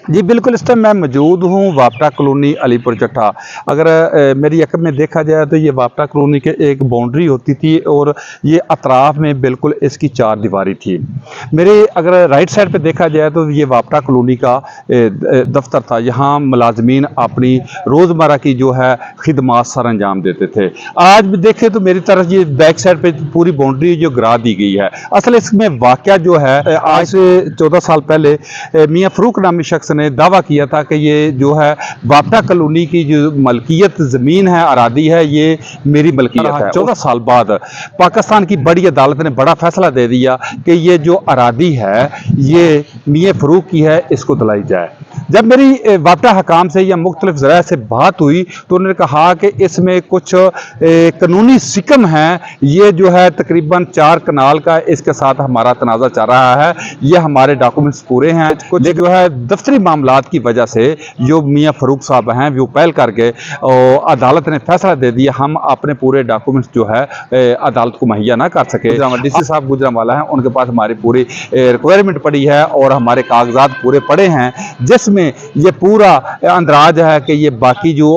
जी बिल्कुल, इस टाइम मैं मौजूद हूँ वापटा कॉलोनी अलीपुर चट्टा। अगर मेरी अक़ल में देखा जाए तो ये वापटा कॉलोनी के एक बाउंड्री होती थी और ये अतराफ़ में बिल्कुल इसकी चार दीवारी थी। मेरे अगर राइट साइड पे देखा जाए तो ये वापटा कॉलोनी का दफ्तर था। यहाँ मुलाजमीन अपनी रोज़मर्रा की जो है खिदमात सर अंजाम देते थे। आज भी देखें तो मेरी तरफ ये बैक साइड पे पूरी बाउंड्री जो गिरा दी गई है। असल इसमें वाक़या जो है आज से 14 साल पहले मियाँ फ़रूक नामी शख्स ने दावा किया था कि ये जो है वापटा कॉलोनी की जो मलकियत ज़मीन है, अरादी है, ये मेरी मलकियत है। 14 साल बाद पाकिस्तान की बड़ी अदालत ने बड़ा फैसला दे दिया कि ये जो अरादी है ये मियाँ फ़रूक की है, इसको दिलाई जाए। जब मेरी वापटा हकाम से या मुख्तलिफ ज़राए से बात हुई तो उन्होंने कहा कि इसमें कुछ कानूनी सिकम हैं, ये जो है तकरीबन 4 कनाल का, इसके साथ हमारा तनाज़ा चल रहा है, ये हमारे डॉक्यूमेंट्स पूरे हैं। कुछ जो है दफ्तरी मामलात की वजह से जो मियाँ फ़रूक साहब हैं वो पहल करके और अदालत ने फैसला दे दिया हम अपने पूरे डॉक्यूमेंट्स जो है अदालत को मुहैया ना कर सके। DC साहब गुजरांवाला हैं, उनके पास हमारी पूरी रिक्वायरमेंट पड़ी है और हमारे कागजात पूरे पड़े हैं, जिसमें ये पूरा अंदराज है कि ये बाकी जो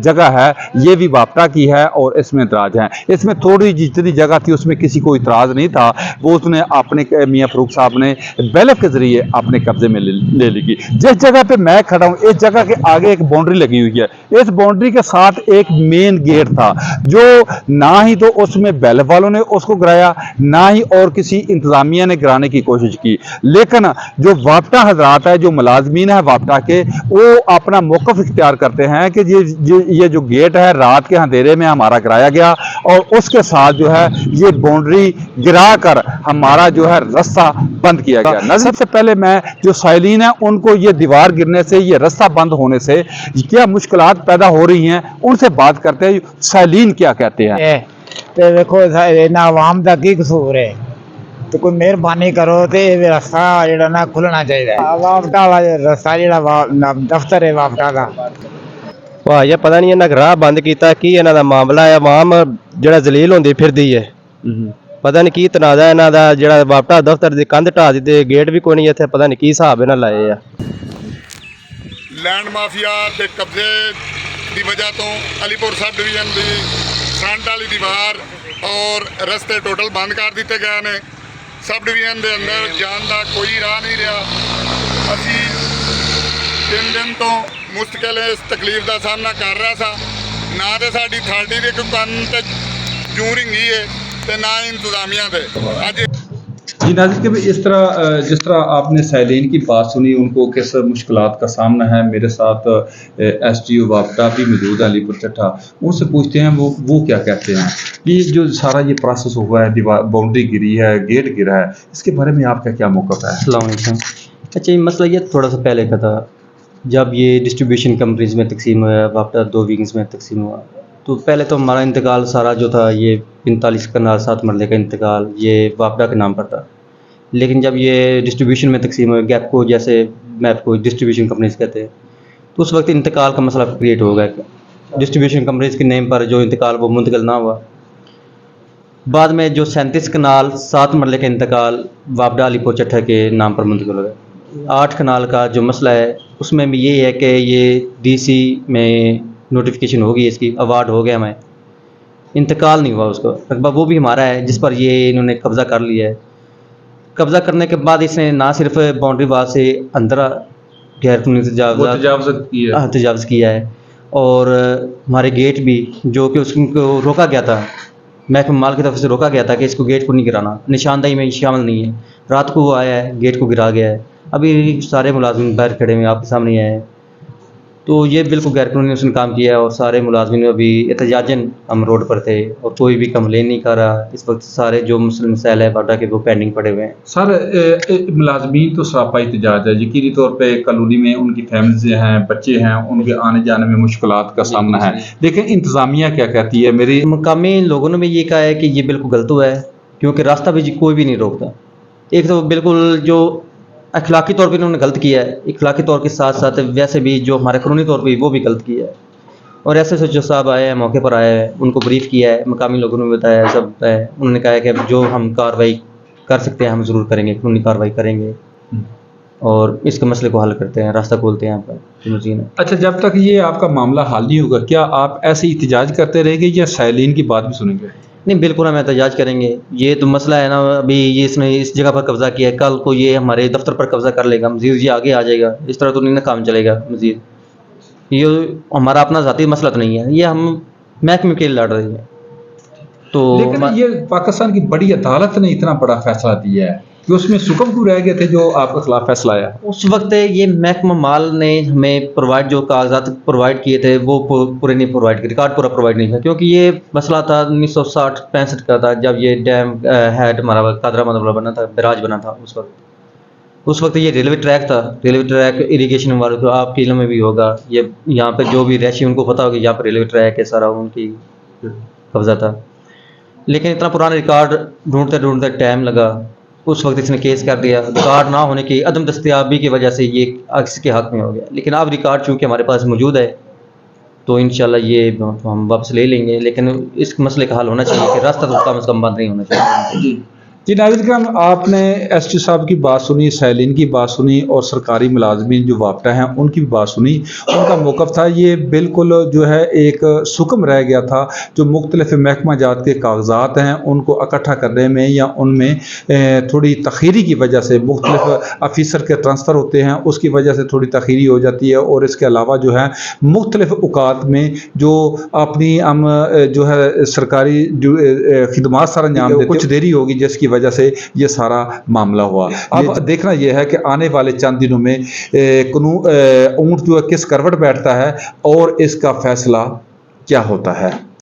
जगह है ये भी वापटा की है और इसमें अंदराज है। इसमें थोड़ी जितनी जगह थी उसमें किसी को इतराज़ नहीं था, वो उसने अपने मियाँ फ़रूक साहब ने बैलेट के ज़रिए अपने कब्जे में ले ली। जिस जगह पे मैं खड़ा हूँ इस जगह के आगे एक बाउंड्री लगी हुई है। इस बाउंड्री के साथ एक मेन गेट था जो ना ही तो उसमें बैल वालों ने उसको गिराया, ना ही और किसी इंतजामिया ने गिराने की कोशिश की। लेकिन जो वापटा हजरात है, जो मुलाजमीन है वापटा के, वो अपना मौक़िफ़ इख्तियार करते हैं कि ये जो गेट है रात के अंधेरे में हमारा गिराया गया और उसके साथ जो है ये बाउंड्री गिरा कर हमारा जो है रास्ता बंद किया गया। सबसे पहले मैं जो साइलिन है उनको ये दीवार गिरने से, ये रास्ता बंद होने से क्या मुश्किलात पैदा हो रही हैं, उनसे बात करते हैं। साइलिन क्या कहते हैं? तो देखो ना आवाम का की कसूर है, तो कोई मेहरबानी करो तो ये रास्ता जो ना खुलना चाहिए। वापटा वाला रास्ता जो दफ्तर है वापटा का भाई पता नहीं इन्हें राह बंद किया की इन्हों का मामला है। आवाम जो जलील होंगी फिरदी है, पता नहीं की तनाजा इन्हों का जो वापटा दफ्तर की कंध ढा दी, गेट भी कोई नहीं इतने, पता नहीं की हिसाब इन्हें लाए आ। लैंड माफिया के कब्जे की वजह तो अलीपुर सब डिवीजन की फ्रंट वाली दीवार और रस्ते टोटल बंद कर दिए गए हैं। सब डिवीजन के अंदर जाने का कोई राह नहीं रहा। असी 3 दिन तो मुश्किल इस तकलीफ का सामना कर रहा था। ना तो साड़ी अथॉरिटी के कोई कानून ते जूं रिंगी है तो ना इंतजामिया दे। अज जी नाज़रीन, कि इस तरह जिस तरह आपने साइलिन की बात सुनी, उनको किस मुश्किलात का सामना है। मेरे साथ SDO वापटा भी मौजूद है अलीपुर चट्टा, उनसे पूछते हैं वो क्या कहते हैं। ये जो सारा ये प्रोसेस हुआ है, दीवार बाउंड्री गिरी है, गेट गिरा है, इसके बारे में आपका क्या मौक़िफ़ है? अस्सलाम वालेकुम। अच्छा, ये मसला ये थोड़ा सा पहले का था, जब ये डिस्ट्रीब्यूशन कंपनीज में तकसीम हुआ, वापटा 2 विंग्स में तकसीम हुआ, तो पहले तो हमारा इंतकाल सारा जो था ये 45 कनाल 7 मरले का इंतकाल ये वापटा के नाम पर था। लेकिन जब ये डिस्ट्रीब्यूशन में तकसीम हुआ, गैप को जैसे मैप को डिस्ट्रीब्यूशन कंपनीज कहते हैं, तो उस वक्त इंतकाल का मसला क्रिएट हो गया। डिस्ट्रीब्यूशन कंपनीज के नेम पर जो इंतकाल वो मुंतकिल ना हुआ। बाद में जो 37 कनाल 7 मरले का इंतकाल वापटा अलीपुर चट्टा के नाम पर मुंतकिल हो गया। 8 कनाल का जो मसला है उसमें भी ये है कि ये DC में नोटिफिकेशन होगी, इसकी अवार्ड हो गया, हमें इंतकाल नहीं हुआ उसको। रकबा वो भी हमारा है जिस पर ये इन्होंने कब्ज़ा कर लिया है। कब्ज़ा करने के बाद इसने ना सिर्फ बाउंड्री वाल से अंदर गैर कानूनी तजावज़ किया है और हमारे गेट भी जो कि उसको रोका गया था, महकमा माल की तरफ से रोका गया था कि इसको गेट को नहीं गिराना, निशानदही में शामिल नहीं है। रात को वो आया है, गेट को गिरा गया है। अभी सारे मुलाजिम बाहर खड़े हुए आपके सामने आए हैं, तो ये बिल्कुल गैर कानूनी उसने काम किया है और सारे मुलाजमिन अभी एहतजाजन हम रोड पर थे और कोई भी कंप्लेन नहीं कर रहा। इस वक्त सारे जो मुस्लिम मसाइल है वापटा के वो पेंडिंग पड़े हुए हैं। सर मुलाजमीन तो सरापा एहतजाज है, यकीनी तौर पे कॉलोनी में उनकी फैमिलीज हैं, बच्चे हैं, उनके आने जाने में मुश्किलात का सामना है। लेकिन इंतज़ामिया क्या कहती है? मेरी मकामी लोगों ने भी ये कहा है कि ये बिल्कुल गलत हुआ है, क्योंकि रास्ता भी कोई भी नहीं रोकता। एक तो बिल्कुल जो अखलाकी तौर पे इन्होंने गलत किया है, अखलाकी तौर के साथ साथ वैसे भी जो हमारे कानूनी तौर पे वो भी गलत किया है। और ऐसे जो साहब आए हैं, मौके पर आए हैं, उनको ब्रीफ किया है, मकामी लोगों ने बताया सब है। उन्होंने कहा है कि जो हम कार्रवाई कर सकते हैं हम ज़रूर करेंगे, कानूनी कार्रवाई करेंगे। और इसके मसले को हल करते हैं, रास्ता खोलते हैं यहाँ पर मजीद में। अच्छा, जब तक ये आपका मामला हल नहीं होगा, क्या आप ऐसे ही एहतजाज करते रहेंगे या साइलिन की बात भी सुनेंगे? नहीं, बिल्कुल हम एहतजाज करेंगे। ये तो मसला है ना, अभी ये इसने इस जगह पर कब्जा किया है, कल को ये हमारे दफ्तर पर कब्जा कर लेगा, मजीद ये आगे आ जाएगा। इस तरह तो नहीं ना काम चलेगा। मजीद ये हमारा अपना ज़ाती मसला तो नहीं है, ये हम महकमे के लिए लड़ रहे हैं। तो लेकिन ये पाकिस्तान की बड़ी अदालत ने इतना बड़ा फैसला दिया है कि उसमें सुकम क्यों रह गए थे जो आपके खिलाफ फैसला आया? उस वक्त ये महकमा माल ने हमें प्रोवाइड जो कागजात प्रोवाइड किए थे वो पूरे नहीं प्रोवाइड किए, रिकॉर्ड पूरा प्रोवाइड नहीं था, क्योंकि ये मसला था 1960-65 का था, जब ये डैम हेड हमारा कादरा मतलब बना था, बैराज बना था। उस वक्त ये रेलवे ट्रैक था, रेलवे ट्रैक इरिगेशन वालों को आपके इल्म में भी होगा, ये यहाँ पर जो भी रैशी उनको पता होगा यहाँ पर रेलवे ट्रैक है, सारा उनकी कब्जा था। लेकिन इतना पुराना रिकॉर्ड ढूंढते ढूंढते टाइम लगा, उस वक्त इसने केस कर दिया। रिकॉर्ड ना होने की अदम दस्तयाबी की वजह से ये इसके हक में हो गया। लेकिन अब रिकॉर्ड चूँकि हमारे पास मौजूद है तो इंशाल्लाह ये हम वापस ले लेंगे, लेकिन इस मसले का हल होना चाहिए कि रास्ता तो कम से कम बंद नहीं होना चाहिए। जी नाज़रीन करम, आपने एसटी साहब की बात सुनी, सैलिन की बात सुनी और सरकारी मुलाजमीन जो वापटा हैं उनकी भी बात सुनी। उनका मौक़िफ़ था ये बिल्कुल जो है एक सुकम रह गया था। जो मुख्तलिफ महकमा जात के कागजात हैं उनको इकट्ठा करने में या उनमें थोड़ी तख़ीरी की वजह से मुख्तलिफ ऑफिसर के ट्रांसफ़र होते हैं, उसकी वजह से थोड़ी तख़ीरी हो जाती है। और इसके अलावा जो है मुख्तलिफ औक़ात में जो अपनी हम जो है सरकारी जो खिदमात सर अंजाम देते कुछ देरी होगी, जिसकी वजह से ये सारा मामला हुआ। अब देखना यह है कि आने वाले चंद दिनों में ऊंट जो है किस करवट बैठता है और इसका फैसला क्या होता है।